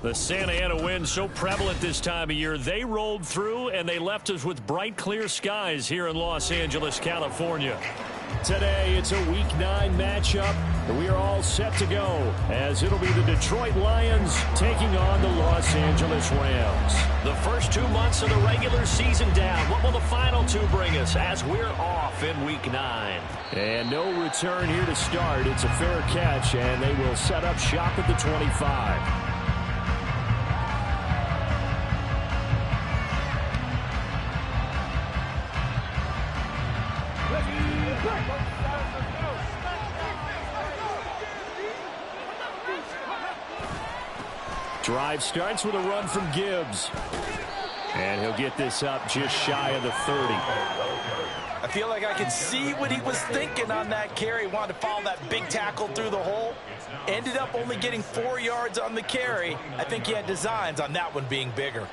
The Santa Ana wind so prevalent this time of year. They rolled through and they left us with bright, clear skies here in Los Angeles, California. Today, it's a Week 9 matchup, and we are all set to go as it'll be the Detroit Lions taking on the Los Angeles Rams. The first 2 months of the regular season down. What will the final 2 bring us as we're off in Week 9? And no return here to start. It's a fair catch, and they will set up shop at the 25. Drive starts with a run from Gibbs. And he'll get this up just shy of the 30. I feel like I can see what he was thinking on that carry. Wanted to follow that big tackle through the hole. Ended up only getting 4 yards on the carry. I think he had designs on that one being bigger.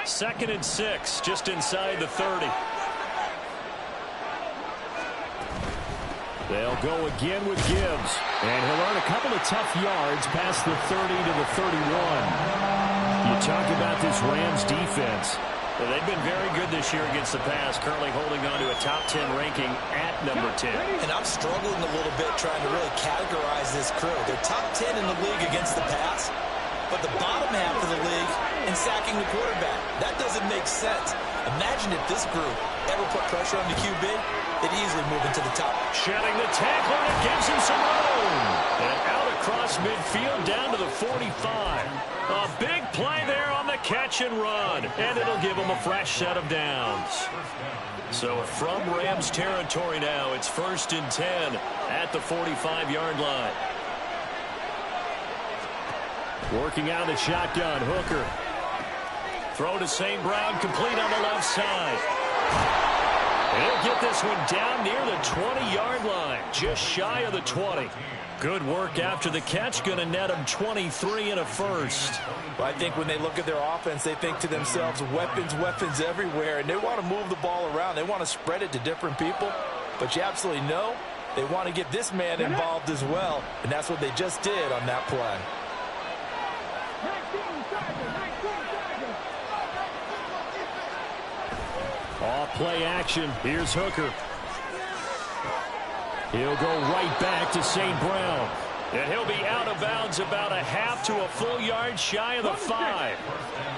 2nd and 6, just inside the 30. They'll go again with Gibbs. And he'll earn a couple of tough yards past the 30 to the 31. You talk about this Rams defense. Well, they've been very good this year against the pass, currently holding on to a top 10 ranking at number 10. And I'm struggling a little bit trying to really categorize this crew. They're top 10 in the league against the pass, but the bottom half of the league in sacking the quarterback. That doesn't make sense. Imagine if this group ever put pressure on the QB, they'd easily move into the top. Shedding the tackle, and it gives him some room. And out across midfield down to the 45. A big play there on the catch and run. And it'll give him a fresh set of downs. So from Rams territory now, it's 1st and 10 at the 45-yard line. Working out of the shotgun, Hooker. Throw to St. Brown, complete on the left side. And he'll get this one down near the 20-yard line, just shy of the 20. Good work after the catch, going to net him 23 and a first. Well, I think when they look at their offense, they think to themselves, weapons, weapons everywhere, and they want to move the ball around. They want to spread it to different people, but you absolutely know They want to get this man involved as well, and that's what they just did on that play. Off play action. Here's Hooker. He'll go right back to St. Brown. And he'll be out of bounds about a half to a full yard shy of the 5.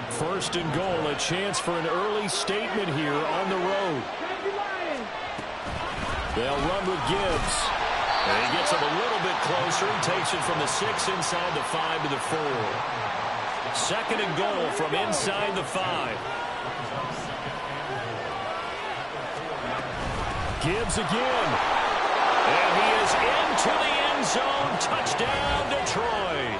First and goal, a chance for an early statement here on the road. They'll run with Gibbs. And he gets him a little bit closer. He takes it from the 6 inside the 5 to the 4. Second and goal from inside the 5. Gibbs again. And he is into the end zone. Touchdown, Detroit.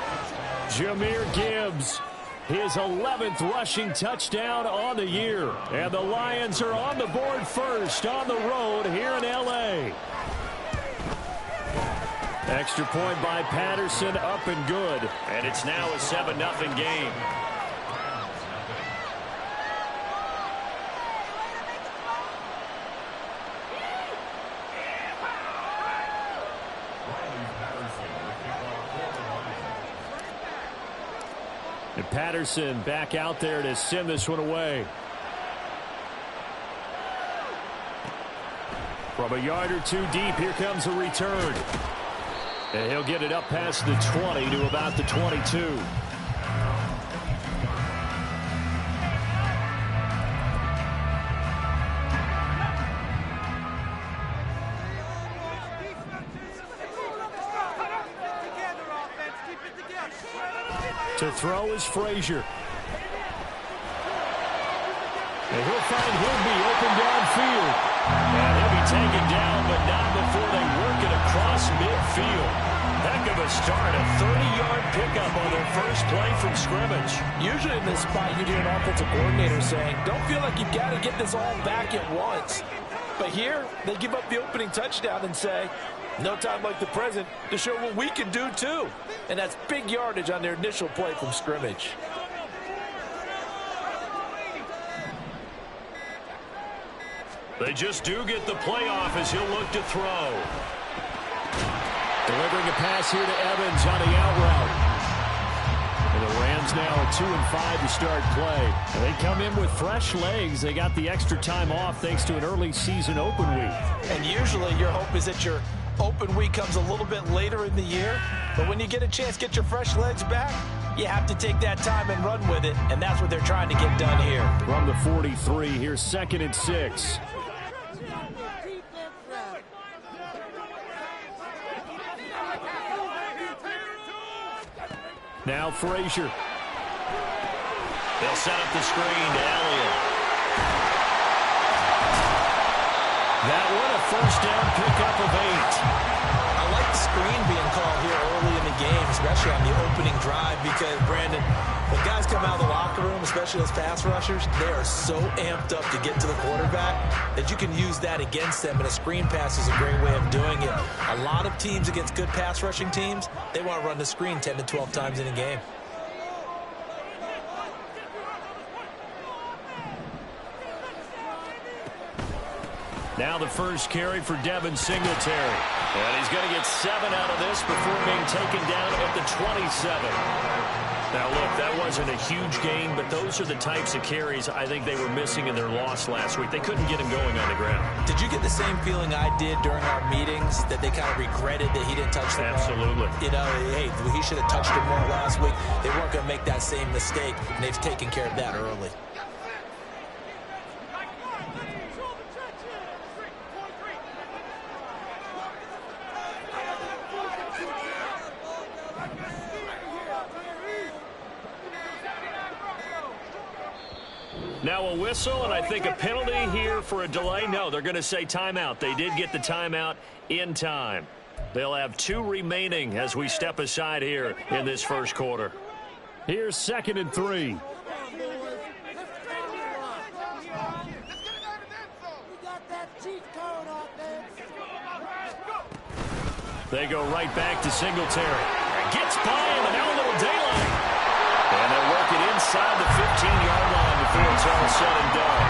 Jahmyr Gibbs, his 11th rushing touchdown on the year. And the Lions are on the board first on the road here in L.A. Extra point by Patterson, up and good. And it's now a 7-0 game. And Patterson back out there to send this one away. From a yard or two deep, here comes a return. And he'll get it up past the 20 to about the 22. To throw is Frazier. And he'll find Higby open downfield. And he'll be taken down, but not before they work it across midfield. Heck of a start, a 30-yard pickup on their first play from scrimmage. Usually in this spot, you'd hear an offensive coordinator saying, don't feel like you've got to get this all back at once. But here, they give up the opening touchdown and say, no time like the present to show what we can do too. And that's big yardage on their initial play from scrimmage. They just do get the playoff as he'll look to throw. Delivering a pass here to Evans on the out route. And the Rams now at 2-5 to start play. And they come in with fresh legs. They got the extra time off thanks to an early season open week. And usually your hope is that your open week comes a little bit later in the year. But when you get a chance to get your fresh legs back, you have to take that time and run with it. And that's what they're trying to get done here. From the 43, here's 2nd and 6. Now Frazier. They'll set up the screen to Elliott. That one a first down pickup of 8. I like the screen being called here early in the game, especially on the opening drive, because, Brandon, when guys come out of the locker room, especially as pass rushers, they are so amped up to get to the quarterback that you can use that against them, and a screen pass is a great way of doing it. A lot of teams against good pass rushing teams, they want to run the screen 10 to 12 times in a game. Now the first carry for Devin Singletary. And he's going to get 7 out of this before being taken down at the 27. Now, look, that wasn't a huge gain, but those are the types of carries I think they were missing in their loss last week. They couldn't get him going on the ground. Did you get the same feeling I did during our meetings, that they kind of regretted that he didn't touch the ball? Absolutely. You know, hey, he should have touched it more last week. They weren't going to make that same mistake, and they've taken care of that early. Now a whistle, and I think a penalty here for a delay. No, they're going to say timeout. They did get the timeout in time. They'll have 2 remaining as we step aside here in this first quarter. Here's 2nd and 3. They go right back to Singletary. Gets by him, and now a little daylight. And they'll work it inside the 15-yard line before it's all said and done.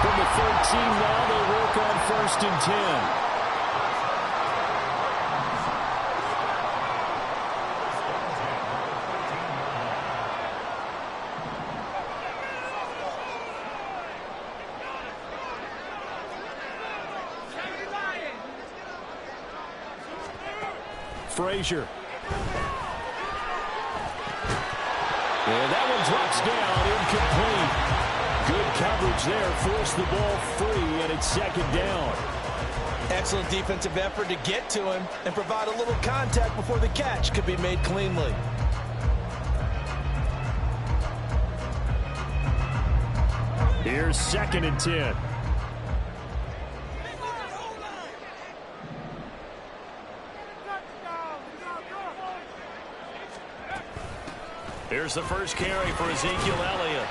From the 13 now, they work on 1st and 10. Frazier. And that one drops down, incomplete. Good coverage there, forced the ball free, and it's second down. Excellent defensive effort to get to him and provide a little contact before the catch could be made cleanly. Here's 2nd and 10. Here's the first carry for Ezekiel Elliott.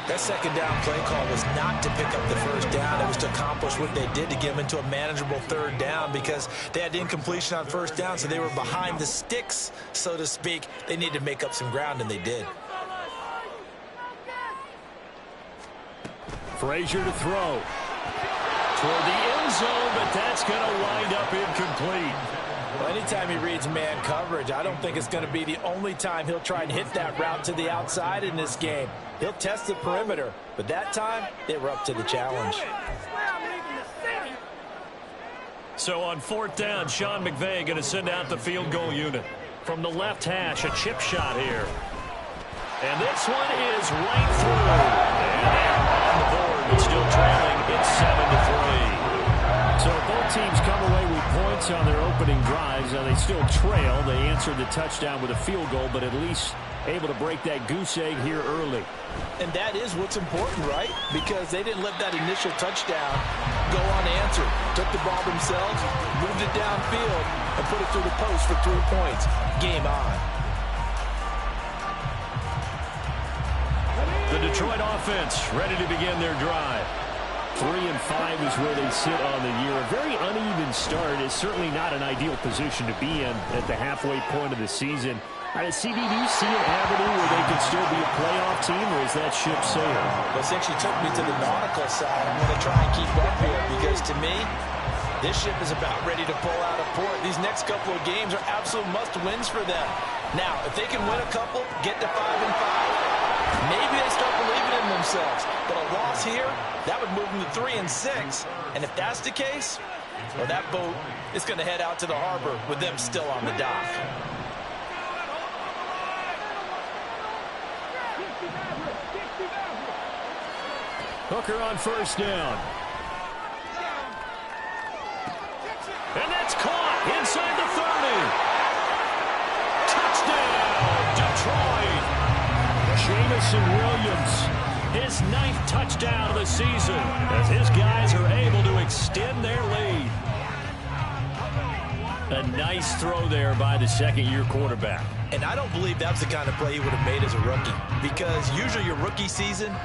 That second down play call was not to pick up the first down. It was to accomplish what they did to get them into a manageable third down because they had incompletion on first down, so they were behind the sticks, so to speak. They needed to make up some ground, and they did. Frazier to throw. Toward the end zone, but that's going to wind up incomplete. Well, anytime he reads man coverage, I don't think it's going to be the only time he'll try and hit that route to the outside in this game. He'll test the perimeter, but that time, they were up to the challenge. So on 4th down, Sean McVay going to send out the field goal unit. From the left hash, a chip shot here. And this one is right through. And on the board, but still trailing. It's 7-3. So both teams come away with points on their opening drives. Now they still trail. They answered the touchdown with a field goal, but at least able to break that goose egg here early. And that is what's important, right? Because they didn't let that initial touchdown go unanswered. Took the ball themselves, moved it downfield, and put it through the post for 3 points. Game on. The Detroit offense ready to begin their drive. 3-5 is where they sit on the year. A very uneven start is certainly not an ideal position to be in at the halfway point of the season. CD, do you see an avenue where they could still be a playoff team, or is that ship sailed? Well, since you took me to the nautical side, I'm going to try and keep up here because, to me, this ship is about ready to pull out of port. These next couple of games are absolute must-wins for them. Now, if they can win a couple, get to 5-5, maybe they start believing in themselves. But a loss here, that would move them to 3-6. And if that's the case, well, that boat is going to head out to the harbor with them still on the dock. Hooker on 1st down. And that's caught inside the 30. Touchdown, Detroit. Jamison Williams, his 9th touchdown of the season as his guys are able to extend their lead. A nice throw there by the second-year quarterback. And I don't believe that's the kind of play he would have made as a rookie, because usually your rookie season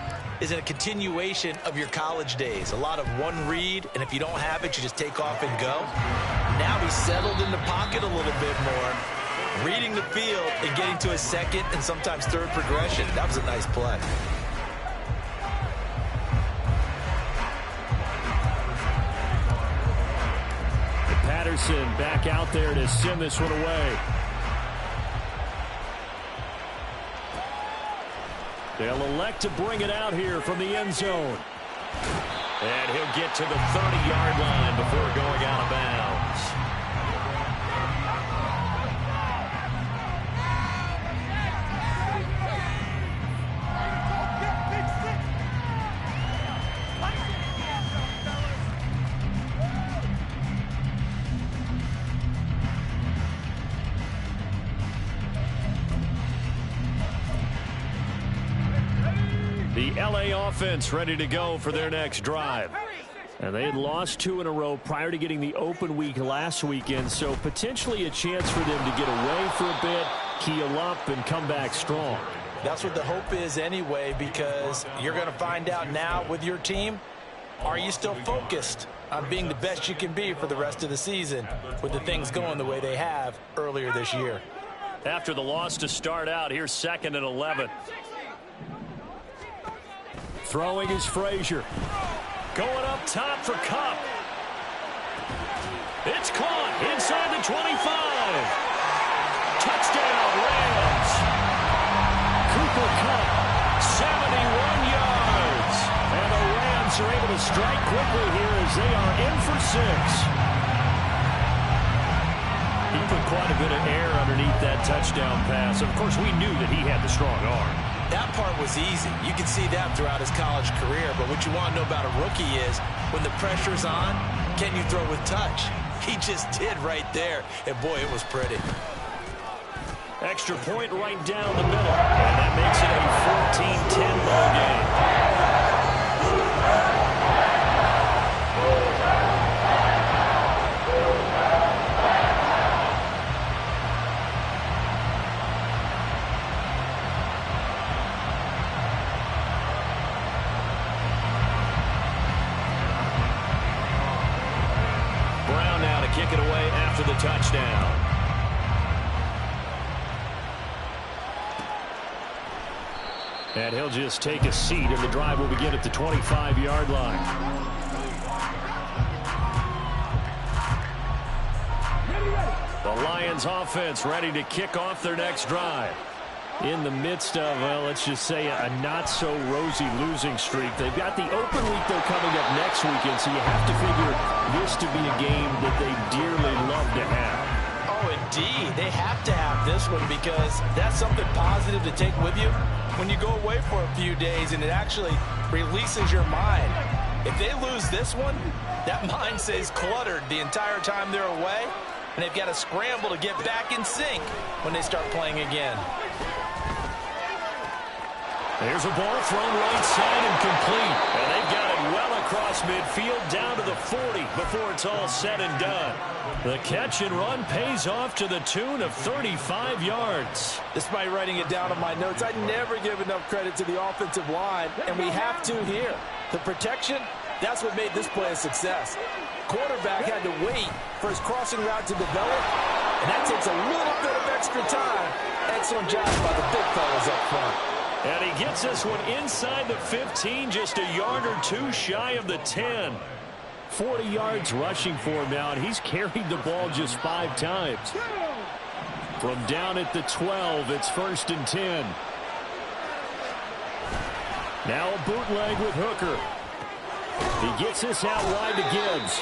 is a continuation of your college days. A lot of one read, and if you don't have it, you just take off and go. Now he's settled in the pocket a little bit more, reading the field and getting to his second and sometimes third progression. That was a nice play. Patterson back out there to send this one away. They'll elect to bring it out here from the end zone. And he'll get to the 30-yard line before going out of bounds. The LA offense ready to go for their next drive. And they had lost 2 in a row prior to getting the open week last weekend, so potentially a chance for them to get away for a bit, keel up, and come back strong. That's what the hope is anyway, because you're going to find out now with your team, are you still focused on being the best you can be for the rest of the season with the things going the way they have earlier this year? After the loss to start out, here's 2nd and 11. Throwing is Frazier. Going up top for Kupp. It's caught inside the 25. Touchdown, Rams. Cooper Kupp, 71 yards. And the Rams are able to strike quickly here as they are in for 6. He put quite a bit of air underneath that touchdown pass. Of course, we knew that he had the strong arm. That part was easy. You can see that throughout his college career. But what you want to know about a rookie is when the pressure's on, can you throw with touch? He just did right there. And, boy, it was pretty. Extra point right down the middle. And that makes it a 14-10 ball game. Kick it away after the touchdown. And he'll just take a seat, and the drive will begin at the 25-yard line. The Lions offense ready to kick off their next drive. In the midst of, well, let's just say a not-so-rosy losing streak. They've got the open week, though, coming up next weekend, so you have to figure this to be a game that they dearly love to have. Oh, indeed. They have to have this one because that's something positive to take with you when you go away for a few days, and it actually releases your mind. If they lose this one, that mind stays cluttered the entire time they're away, and they've got to scramble to get back in sync when they start playing again. There's a ball thrown right side and complete. And they've got it well across midfield down to the 40 before it's all said and done. The catch and run pays off to the tune of 35 yards. Despite writing it down on my notes, I never give enough credit to the offensive line, and we have to here. The protection, that's what made this play a success. Quarterback had to wait for his crossing route to develop, and that takes a little bit of extra time. Excellent job by the big fellas up front. And he gets this one inside the 15, just a yard or two shy of the 10. 40 yards rushing for him now, and he's carried the ball just 5 times. From down at the 12, it's 1st and 10. Now a bootleg with Hooker. He gets this out wide to Gibbs.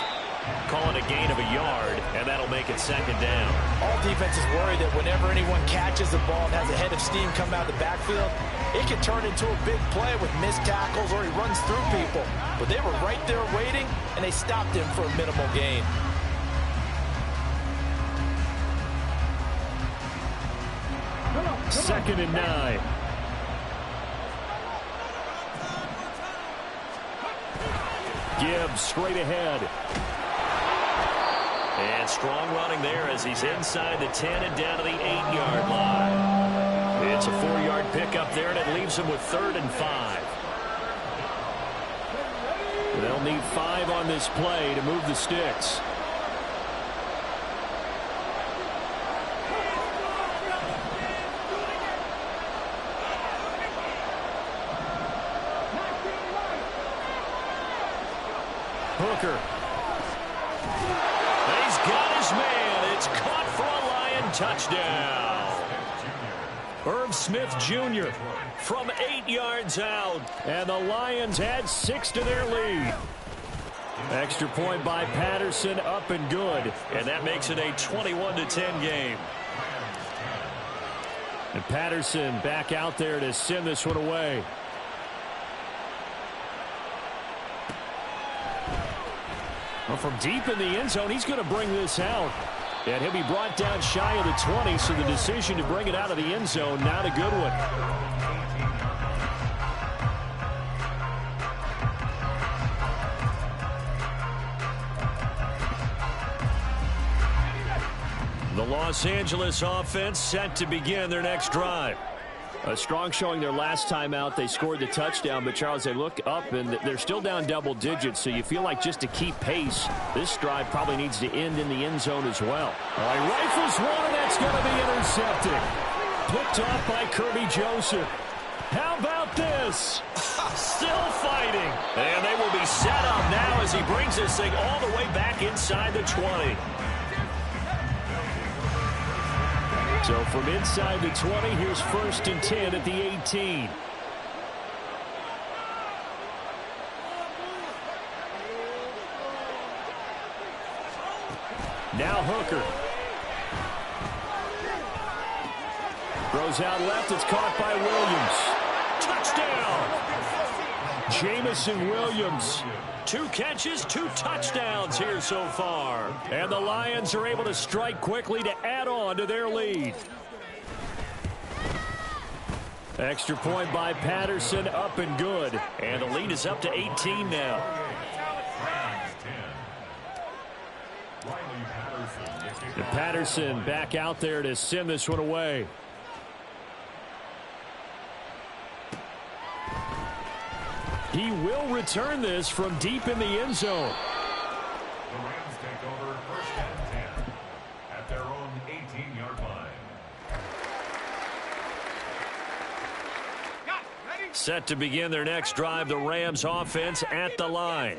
Calling a gain of a yard, and that'll make it 2nd down. All defenses worry that whenever anyone catches the ball and has a head of steam come out of the backfield, it can turn into a big play with missed tackles or he runs through people. But they were right there waiting, and they stopped him for a minimal gain. Second and 9. Gibbs straight ahead. And strong running there as he's inside the 10 and down to the 8-yard line. It's a 4-yard pickup there, and it leaves him with 3rd and 5. They'll need 5 on this play to move the sticks. Hooker. He's got his man. It's caught for a Lion touchdown. Herb Smith Jr. from 8 yards out. And the Lions add 6 to their lead. Extra point by Patterson, up and good. And that makes it a 21-10 game. And Patterson back out there to send this one away. Well, from deep in the end zone, he's going to bring this out. And he'll be brought down shy of the 20, so the decision to bring it out of the end zone, not a good one. The Los Angeles offense set to begin their next drive. A strong showing their last time out. They scored the touchdown, but Charles, they look up and they're still down double digits, so you feel like just to keep pace, this drive probably needs to end in the end zone as well. All right, rifles one, and that's going to be intercepted. Picked off by Kirby Joseph. How about this? Still fighting. And they will be set up now as he brings this thing all the way back inside the 20. So from inside the 20, here's 1st and 10 at the 18. Now Hooker. goes out left. It's caught by Williams. Touchdown. Jamison Williams. 2 catches, 2 touchdowns here so far. And the Lions are able to strike quickly to add on to their lead. Extra point by Patterson, up and good. And the lead is up to 18 now. And Patterson back out there to send this one away. He will return this from deep in the end zone. The Rams take over 1st and 10 at their own 18-yard line. Set to begin their next drive, the Rams offense at the line.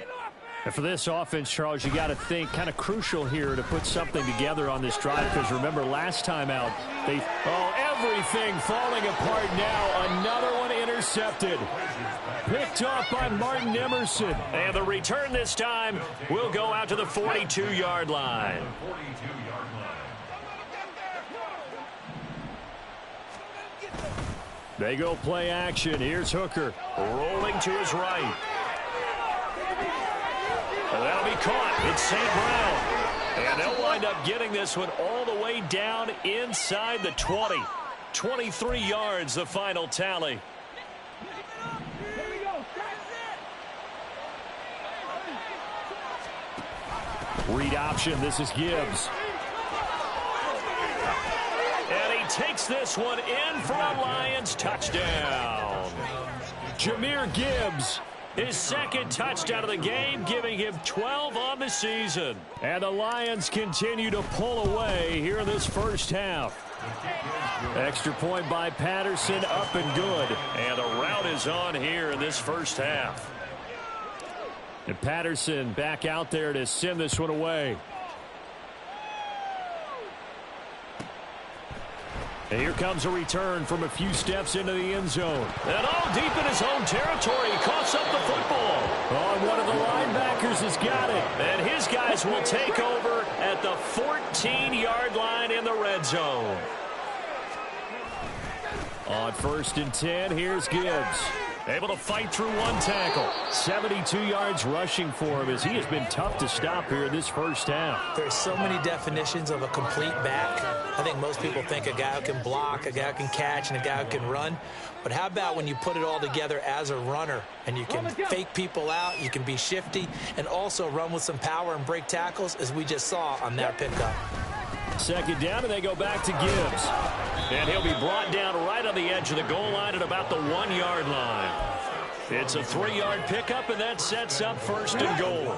And for this offense, Charles, you got to think kind of crucial here to put something together on this drive, because remember last time out, everything falling apart now. Another one intercepted. Picked off by Martin Emerson. And the return this time will go out to the 42-yard line. They go play action. Here's Hooker rolling to his right. And that'll be caught. It's St. Brown. And they'll wind up getting this one all the way down inside the 20. 23 yards, the final tally. Read option. This is Gibbs. And he takes this one in for a Lions touchdown. Jahmyr Gibbs, his 2nd touchdown of the game, giving him 12 on the season. And the Lions continue to pull away here in this first half. Extra point by Patterson, up and good. And the route is on here in this first half. And Patterson back out there to send this one away. And here comes a return from a few steps into the end zone. And deep in his own territory, he coughs up the football. One of the linebackers has got it. And his guys will take over at the 14-yard line in the red zone. On 1st and 10, here's Gibbs. Able to fight through one tackle. 72 yards rushing for him, as he has been tough to stop here in this first half. There's so many definitions of a complete back. I think most people think a guy who can block, a guy who can catch, and a guy who can run. But how about when you put it all together as a runner, and you can fake people out, you can be shifty, and also run with some power and break tackles, as we just saw on that pickup. 2nd down, and they go back to Gibbs. And he'll be brought down right on the edge of the goal line at about the 1-yard line. It's a 3-yard pickup, and that sets up 1st and goal.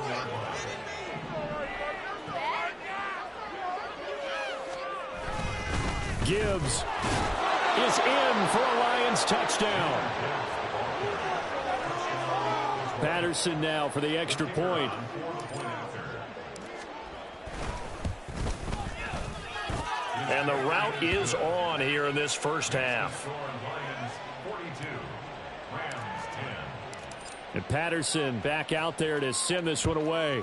Gibbs is in for a Lions touchdown. Patterson now for the extra point. And the route is on here in this first half. And Patterson back out there to send this one away.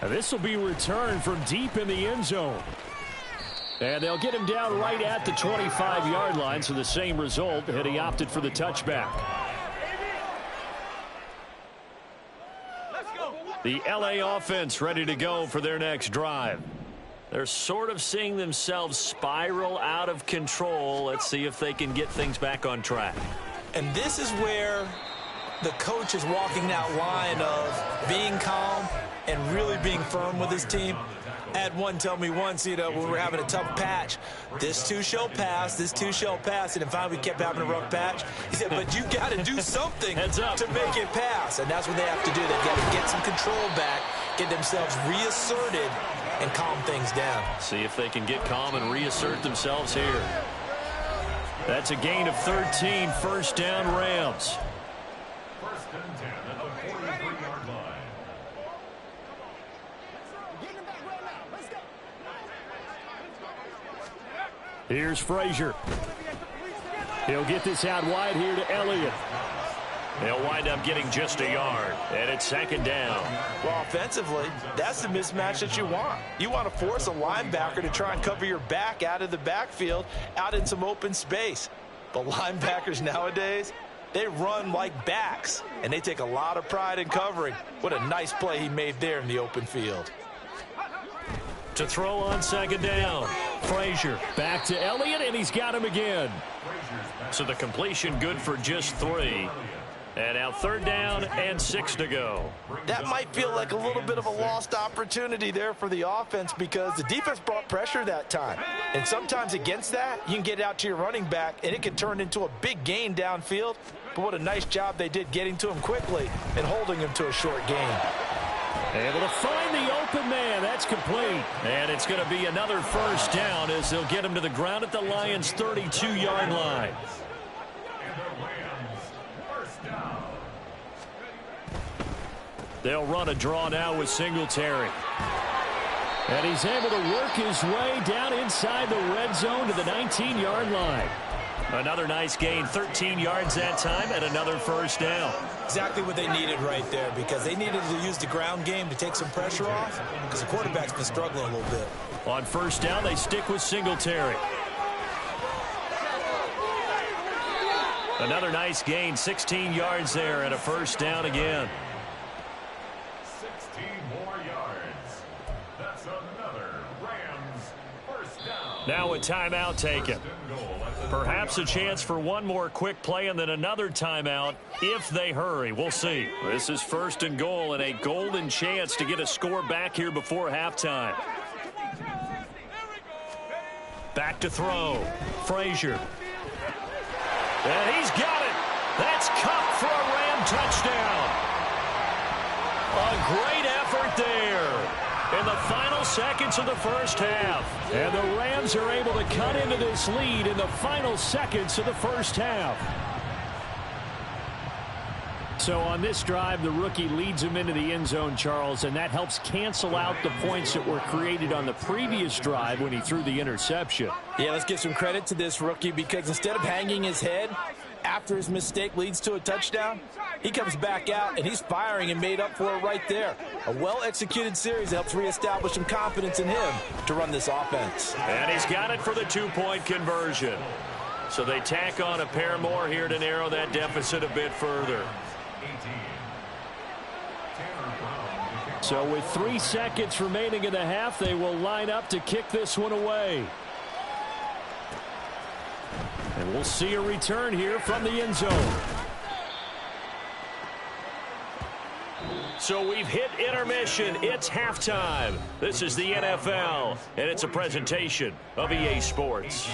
And this will be returned from deep in the end zone. And they'll get him down right at the 25-yard line, so the same result, and he opted for the touchback. The LA offense ready to go for their next drive. They're sort of seeing themselves spiral out of control. Let's see if they can get things back on track. And this is where the coach is walking that line of being calm and really being firm with his team. I had one tell me once, when we were having a tough patch, this too shall pass, this too shall pass. And finally we kept having a rough patch. He said, but you got to do something to make it pass. And that's what they have to do. They've got to get some control back, get themselves reasserted, and calm things down. See if they can get calm and reassert themselves here. That's a gain of 13, 1st down Rams. 1st and 10 at the 43-yard line. Here's Frazier. He'll get this out wide here to Elliott. They'll wind up getting just a yard, and it's second down. Well, offensively, that's the mismatch that you want. You want to force a linebacker to try and cover your back out of the backfield, out in some open space. But linebackers nowadays, they run like backs, and they take a lot of pride in covering. What a nice play he made there in the open field. To throw on second down, Frazier back to Elliott, and he's got him again. So the completion good for just 3. And now third down and 6 to go. That might feel like a little bit of a lost opportunity there for the offense because the defense brought pressure that time. And sometimes against that, you can get out to your running back, and it can turn into a big gain downfield. But what a nice job they did getting to him quickly and holding him to a short gain. Able to find the open man. That's complete. And it's going to be another first down as they'll get him to the ground at the Lions' 32-yard line. They'll run a draw now with Singletary. And he's able to work his way down inside the red zone to the 19-yard line. Another nice gain, 13 yards that time, and another first down. Exactly what they needed right there because they needed to use the ground game to take some pressure off because the quarterback's been struggling a little bit. On first down, they stick with Singletary. Another nice gain, 16 yards there, and a first down again. 16 more yards. That's another Rams first down. Now a timeout taken. Perhaps a chance for one more quick play and then another timeout if they hurry. We'll see. This is first and goal and a golden chance to get a score back here before halftime. Back to throw. Frazier. And he's got it. That's Cup for a Ram touchdown. A great effort there in the final seconds of the first half. And the Rams are able to cut into this lead in the final seconds of the first half. So on this drive, the rookie leads him into the end zone, Charles, and that helps cancel out the points that were created on the previous drive when he threw the interception. Yeah, let's give some credit to this rookie because instead of hanging his head after his mistake leads to a touchdown, he comes back out and he's firing and made up for it right there. A well-executed series helps reestablish some confidence in him to run this offense. And he's got it for the two-point conversion. So they tack on a pair more here to narrow that deficit a bit further. So with 3 seconds remaining in the half, they will line up to kick this one away. And we'll see a return here from the end zone. So we've hit intermission. It's halftime. This is the NFL, and it's a presentation of EA Sports.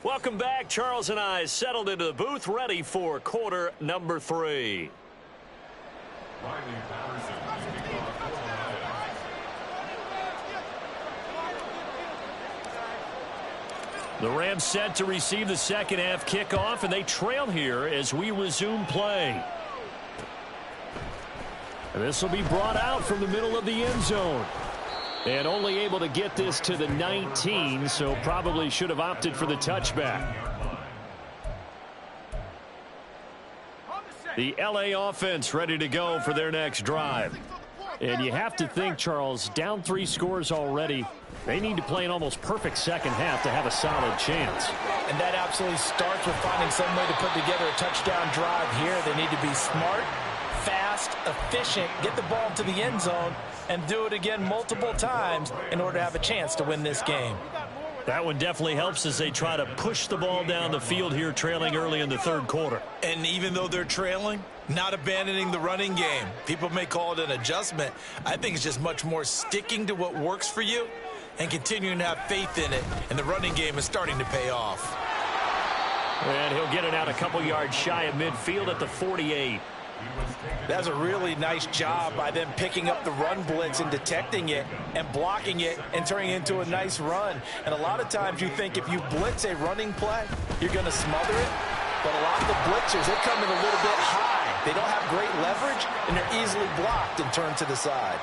Welcome back. Charles and I settled into the booth, ready for quarter number 3. The Rams set to receive the second half kickoff, and they trail here as we resume play. And this will be brought out from the middle of the end zone. And only able to get this to the 19, so probably should have opted for the touchback. The LA offense ready to go for their next drive. And you have to think, Charles, down 3 scores already. They need to play an almost perfect second half to have a solid chance. And that absolutely starts with finding some way to put together a touchdown drive here. They need to be smart, fast, efficient, get the ball to the end zone, and do it again multiple times in order to have a chance to win this game. That one definitely helps as they try to push the ball down the field here, trailing early in the third quarter. And even though they're trailing, not abandoning the running game. People may call it an adjustment. I think it's just much more sticking to what works for you and continuing to have faith in it. And the running game is starting to pay off. And he'll get it out a couple yards shy of midfield at the 48. That's a really nice job by them picking up the run blitz and detecting it and blocking it and turning it into a nice run. And a lot of times you think if you blitz a running play, you're going to smother it. But a lot of the blitzers, they come in a little bit high. They don't have great leverage, and they're easily blocked and turned to the side.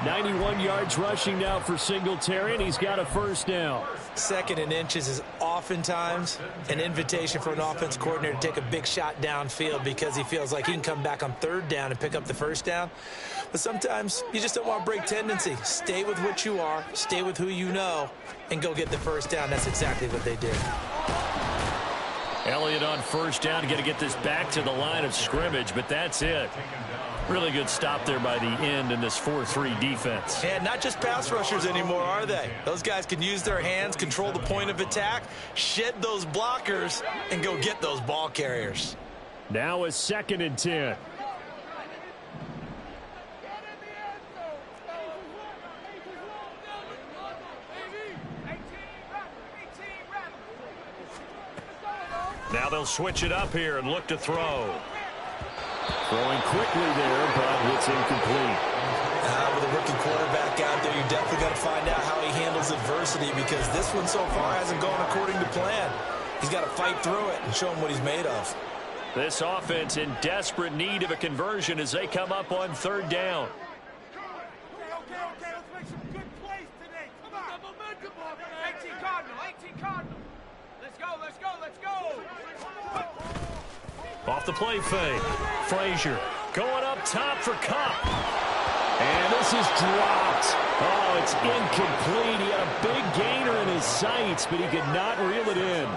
91 yards rushing now for Singletary, and he's got a first down. 2nd and inches is oftentimes an invitation for an offense coordinator to take a big shot downfield because he feels like he can come back on 3rd down and pick up the first down. But sometimes you just don't want to break tendency. Stay with what you are, stay with who you know, and go get the first down. That's exactly what they did. Elliott on first down, going to get this back to the line of scrimmage, but that's it. Really good stop there by the end in this 4-3 defense. And not just pass rushers anymore, are they? Those guys can use their hands, control the point of attack, shed those blockers, and go get those ball carriers. Now a 2nd and 10. Now they'll switch it up here and look to throw. Throwing quickly there, but it's incomplete. With a rookie quarterback out there, you're definitely going to find out how he handles adversity because this one so far hasn't gone according to plan. He's got to fight through it and show him what he's made of. This offense in desperate need of a conversion as they come up on 3rd down. Okay, let's make some good plays today. Come on. Momentum off. 18 Cardinal. Let's go. Off the play fake. Frazier going up top for Cup. And this is dropped. Oh, it's incomplete. He had a big gainer in his sights, but he could not reel it in.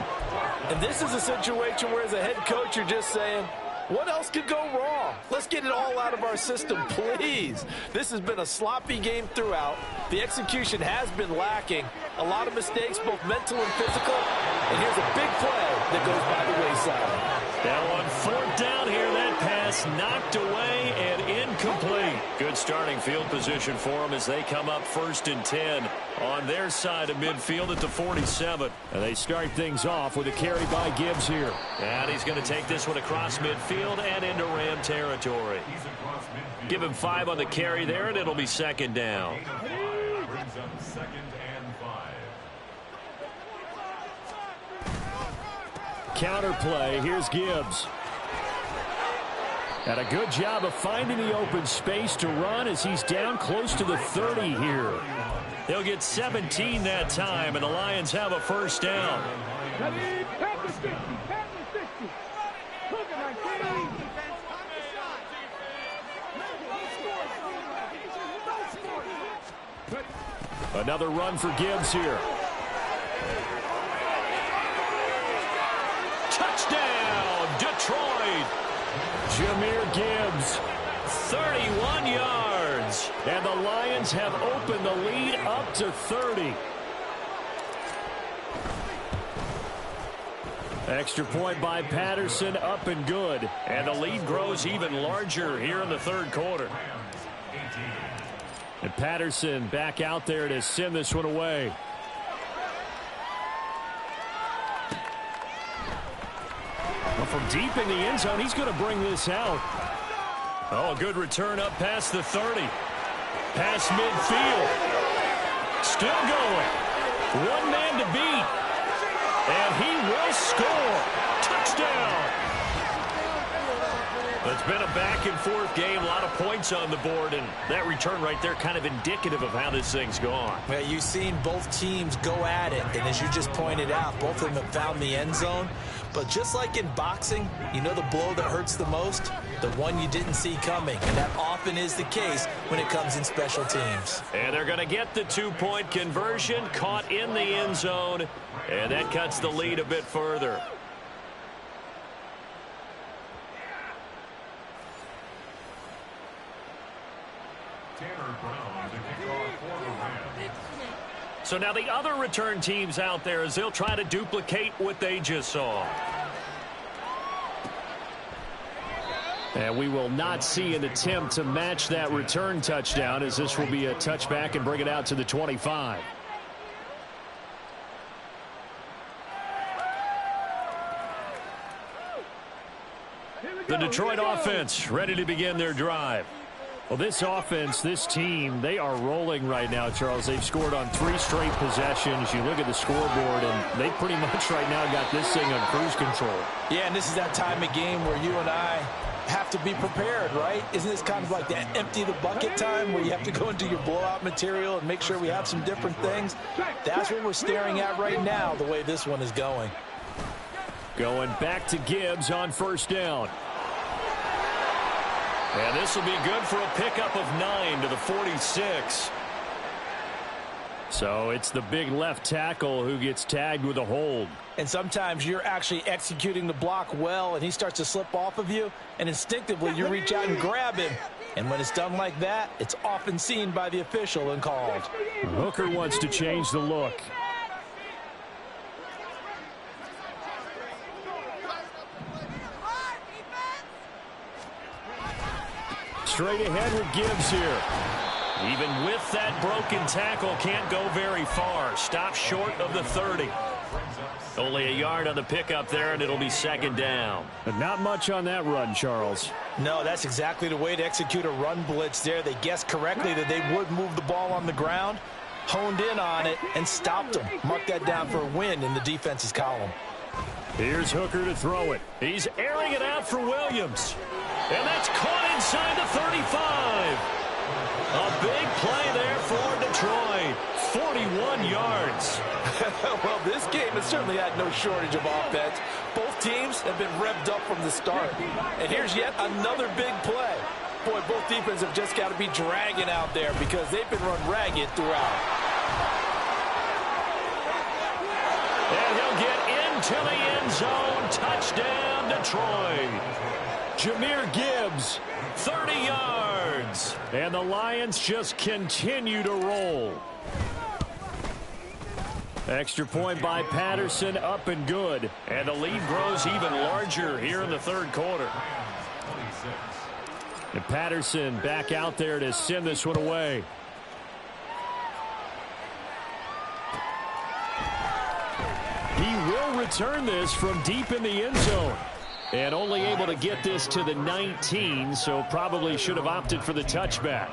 And this is a situation where as a head coach, you're just saying, what else could go wrong? Let's get it all out of our system, please. This has been a sloppy game throughout. The execution has been lacking. A lot of mistakes, both mental and physical. And here's a big play that goes by the wayside. Now on 4th down here, that pass knocked away and incomplete. Good starting field position for them as they come up 1st and 10 on their side of midfield at the 47. And they start things off with a carry by Gibbs here. And he's going to take this one across midfield and into Ram territory. Give him 5 on the carry there, and it'll be 2nd down. Brings up 2nd and 5. Counter play. Here's Gibbs. And a good job of finding the open space to run as he's down close to the 30 here. They'll get 17 that time, and the Lions have a first down. Another run for Gibbs here. Touchdown, Detroit. Jahmyr Gibbs, 31 yards. And the Lions have opened the lead up to 30. Extra point by Patterson, up and good. And the lead grows even larger here in the 3rd quarter. And Patterson back out there to send this one away. Well, from deep in the end zone, he's going to bring this out. Oh, a good return up past the 30. Past midfield. Still going. One man to beat. And he will score. Touchdown. It's been a back-and-forth game, a lot of points on the board, and that return right there kind of indicative of how this thing's gone. Well, you've seen both teams go at it, and as you just pointed out, both of them have found the end zone. But just like in boxing, you know the blow that hurts the most? The one you didn't see coming, and that often is the case when it comes in special teams. And they're going to get the 2-point conversion, caught in the end zone, and that cuts the lead a bit further. So now the other return teams out there as they'll try to duplicate what they just saw. And we will not see an attempt to match that return touchdown as this will be a touchback and bring it out to the 25. Here we The Detroit offense ready to begin their drive. Well, this offense, this team, they are rolling right now, Charles. They've scored on 3 straight possessions. You look at the scoreboard, and they pretty much right now got this thing on cruise control. Yeah, and this is that time of game where you and I have to be prepared, right? Isn't this kind of like that empty the bucket time where you have to go into your blowout material and make sure we have some different things? That's what we're staring at right now, the way this one is going. Going back to Gibbs on first down. And this will be good for a pickup of 9 to the 46. So it's the big left tackle who gets tagged with a hold. And sometimes you're actually executing the block well, and he starts to slip off of you, and instinctively you reach out and grab him. And when it's done like that, it's often seen by the official and called. Hooker wants to change the look. Straight ahead with Gibbs here. Even with that broken tackle, can't go very far. Stop short of the 30. Only a yard on the pickup there, and it'll be second down. But not much on that run, Charles. No, that's exactly the way to execute a run blitz there. They guessed correctly that they would move the ball on the ground, honed in on it, and stopped them. Mark that down for a win in the defense's column. Here's Hooker to throw it. He's airing it out for Williams. And that's caught inside the 35. A big play there for Detroit. 41 yards. Well, this game has certainly had no shortage of offense. Both teams have been revved up from the start. And here's yet another big play. Boy, both defenses have just got to be dragging out there because they've been run ragged throughout. And he'll get into the end zone. Touchdown, Detroit. Jahmyr Gibbs, 30 yards. And the Lions just continue to roll. Extra point by Patterson, up and good. And the lead grows even larger here in the third quarter. And Patterson back out there to send this one away. He will return this from deep in the end zone. And only able to get this to the 19, so probably should have opted for the touchback.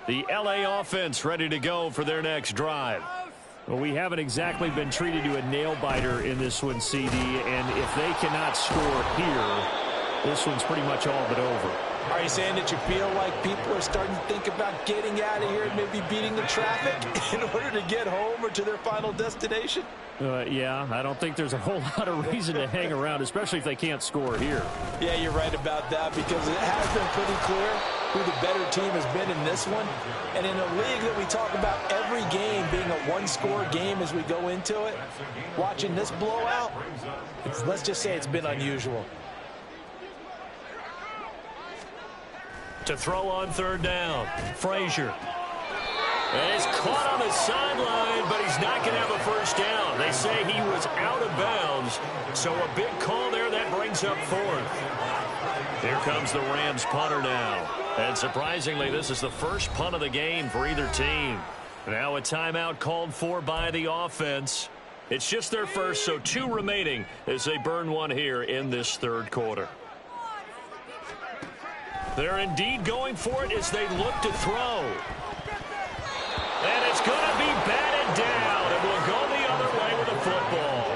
The LA offense ready to go for their next drive. Well, we haven't exactly been treated to a nail-biter in this one, CD, and if they cannot score here, this one's pretty much all but over. Are you saying that you feel like people are starting to think about getting out of here and maybe beating the traffic in order to get home or to their final destination? Yeah, I don't think there's a whole lot of reason to hang around, especially if they can't score here. Yeah, you're right about that because it has been pretty clear who the better team has been in this one. And in a league that we talk about every game being a one-score game as we go into it, watching this blowout, let's just say it's been unusual. To throw on third down, Frazier. And he's caught on the sideline, but he's not going to have a first down. They say he was out of bounds, so a big call there that brings up fourth. Here comes the Rams punter now. And surprisingly, this is the first punt of the game for either team. Now a timeout called for by the offense. It's just their first, so 2 remaining as they burn one here in this third quarter. They're indeed going for it as they look to throw. And it's going to be batted down. It will go the other way with the football.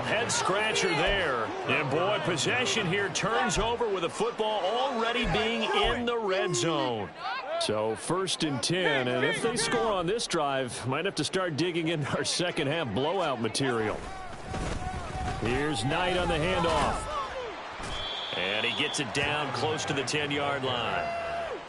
head scratcher there. And boy, possession here turns over with the football already being in the red zone. So 1st and 10, and if they score on this drive, might have to start digging in our second half blowout material. Here's Knight on the handoff. And he gets it down close to the 10-yard line.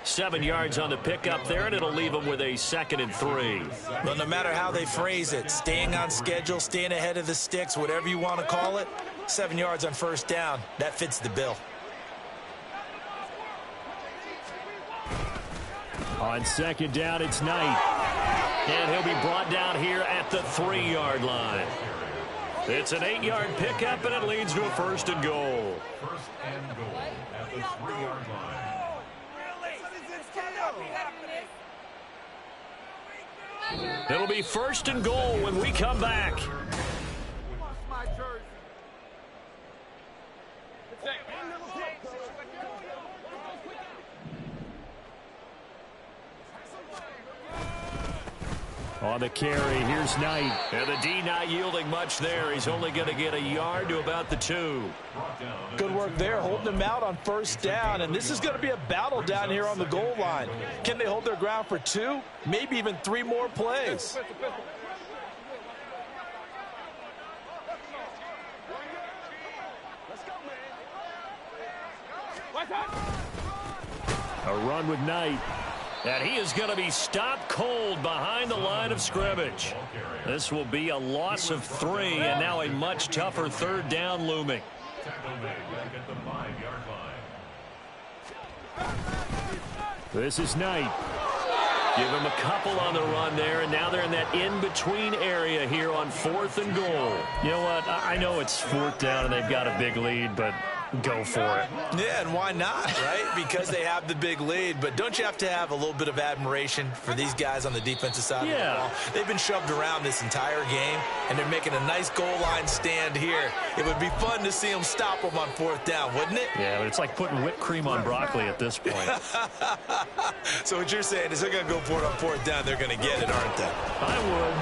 7 yards on the pickup there, and it'll leave him with a 2nd and 3. Well, no matter how they phrase it, staying on schedule, staying ahead of the sticks, whatever you want to call it, 7 yards on 1st down, that fits the bill. On 2nd down, it's Knight. And he'll be brought down here at the 3-yard line. It's an 8-yard pickup, and it leads to a 1st and goal. 1st and goal at the 3-yard line. It'll be 1st and goal when we come back. On the carry, here's Knight. And the D not yielding much there. He's only going to get a yard to about the 2. Good work there, holding them out on 1st down. And this is going to be a battle down here on the goal line. Can they hold their ground for 2, maybe even 3 more plays? A run with Knight. And he is going to be stopped cold behind the line of scrimmage. This will be a loss of 3, and now a much tougher 3rd down looming. This is Knight. Give him a couple on the run there, and now they're in that in-between area here on 4th and goal. You know what? I know it's 4th down and they've got a big lead, but go for it. Yeah, and why not, right? Because they have the big lead. But don't you have to have a little bit of admiration for these guys on the defensive side of the ball? They've been shoved around this entire game, and they're making a nice goal line stand here. It would be fun to see them stop them on 4th down, wouldn't it? Yeah, but it's like putting whipped cream on broccoli at this point. So what you're saying is they're going to go for it on 4th down. They're going to get it, aren't they? I would.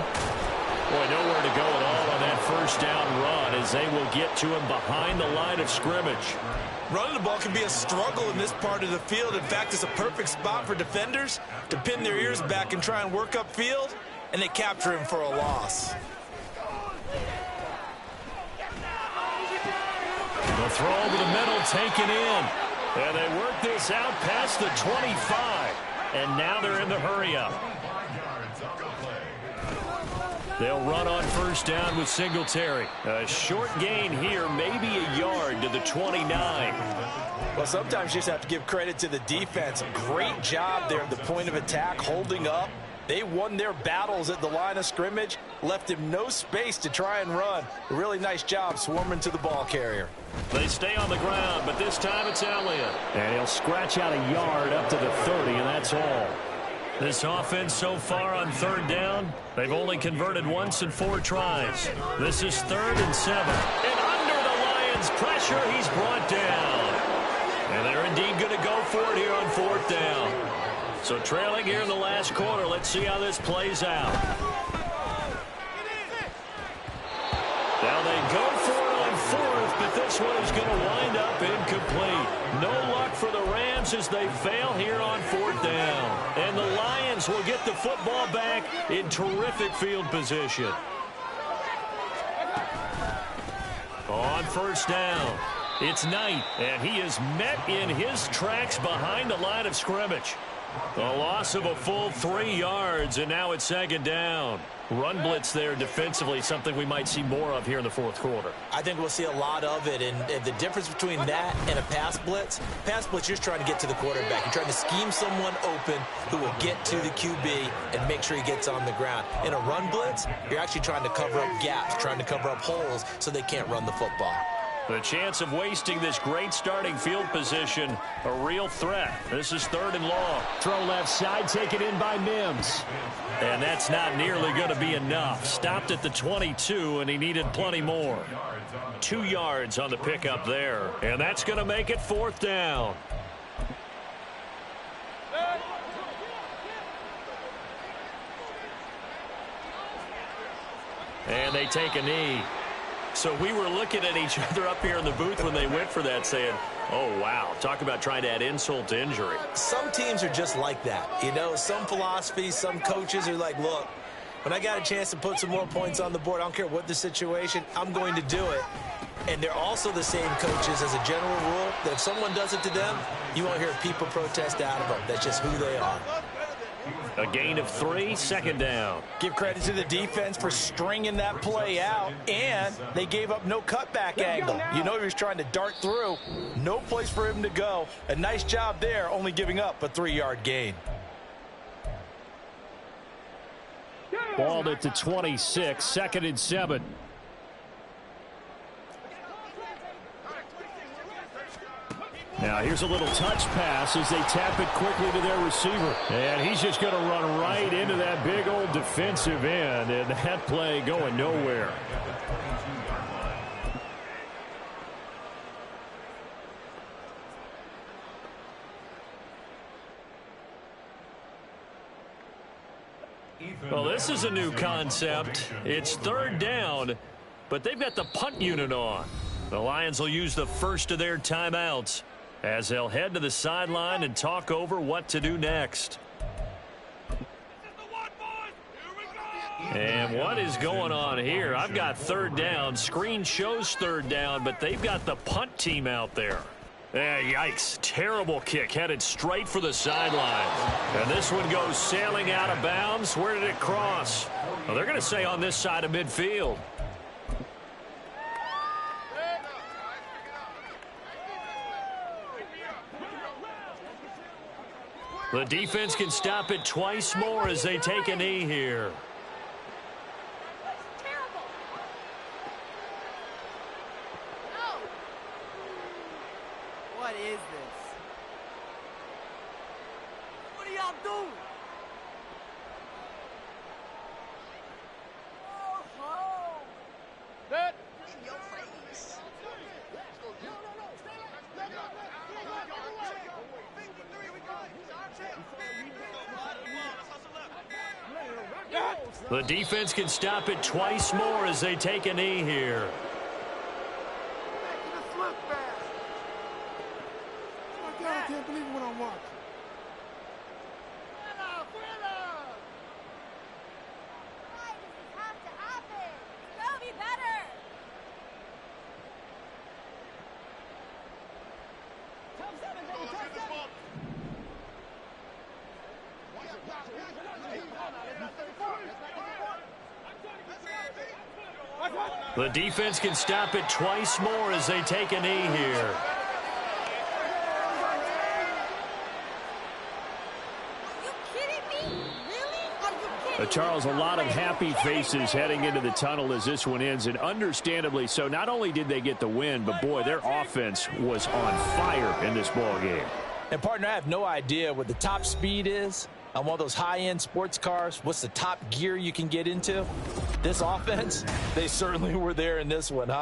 Boy, nowhere to go at all on that 1st down run as they will get to him behind the line of scrimmage. Running the ball can be a struggle in this part of the field. In fact, it's a perfect spot for defenders to pin their ears back and try and work upfield, and they capture him for a loss. The throw over the middle taken in. And they work this out past the 25. And now they're in the hurry-up. They'll run on 1st down with Singletary. A short gain here, maybe a yard to the 29. Well, sometimes you just have to give credit to the defense. Great job there at the point of attack, holding up. They won their battles at the line of scrimmage, left him no space to try and run. A really nice job swarming to the ball carrier. They stay on the ground, but this time it's Elliott. And he'll scratch out a yard up to the 30, and that's all. This offense so far on 3rd down, they've only converted once in 4 tries. This is 3rd and 7. And under the Lions' pressure, he's brought down. And they're indeed going to go for it here on 4th down. So trailing here in the last quarter, let's see how this plays out. Now they go for it on 4th, but this one is going to wind up incomplete. No luck for the Rams as they fail here on 4th down. And the Lions will get the football back in terrific field position. On 1st down, it's Knight, and he is met in his tracks behind the line of scrimmage. A loss of a full 3 yards, and now it's 2nd down. Run blitz there defensively, something we might see more of here in the 4th quarter. I think we'll see a lot of it, and the difference between that and a pass blitz, you're just trying to get to the quarterback. You're trying to scheme someone open who will get to the QB and make sure he gets on the ground. In a run blitz, you're actually trying to cover up gaps, trying to cover up holes so they can't run the football. The chance of wasting this great starting field position, a real threat. This is 3rd and long. Throw left side, taken in by Mims. And that's not nearly going to be enough. Stopped at the 22, and he needed plenty more. 2 yards on the pickup there. And that's going to make it 4th down. And they take a knee. So we were looking at each other up here in the booth when they went for that saying, oh, wow, talk about trying to add insult to injury. Some teams are just like that. You know, some philosophies, some coaches are like, look, when I got a chance to put some more points on the board, I don't care what the situation, I'm going to do it. And they're also the same coaches as a general rule that if someone does it to them, you won't hear people protest out of them. That's just who they are. A gain of 3, second down. Give credit to the defense for stringing that play out, and they gave up no cutback angle. You know he was trying to dart through. No place for him to go. A nice job there, only giving up a 3-yard gain. Balled at the 26, 2nd and 7. Now here's a little touch pass as they tap it quickly to their receiver. And he's just going to run right into that big old defensive end. And that play going nowhere. Well, this is a new concept. It's 3rd down, but they've got the punt unit on. The Lions will use the first of their timeouts as they'll head to the sideline and talk over what to do next. And what is going on here? I've got 3rd down. Screen shows 3rd down, but they've got the punt team out there. Yikes. Terrible kick headed straight for the sideline. And this one goes sailing out of bounds. Where did it cross? Well, they're going to say on this side of midfield. The defense can stop it twice more as they take a knee here. What is this? What are y'all doing? Oh, that in your face. The defense can stop it twice more as they take a knee here. I can't believe what I'm watching. Why does this have to happen? It's gotta be better. The defense can stop it twice more as they take a knee here. Charles, a lot of happy faces heading into the tunnel as this one ends, and understandably so. Not only did they get the win, but boy, their offense was on fire in this ball game. And partner, I have no idea what the top speed is on one of those high-end sports cars. What's the top gear you can get into? This offense, they certainly were there in this one, huh?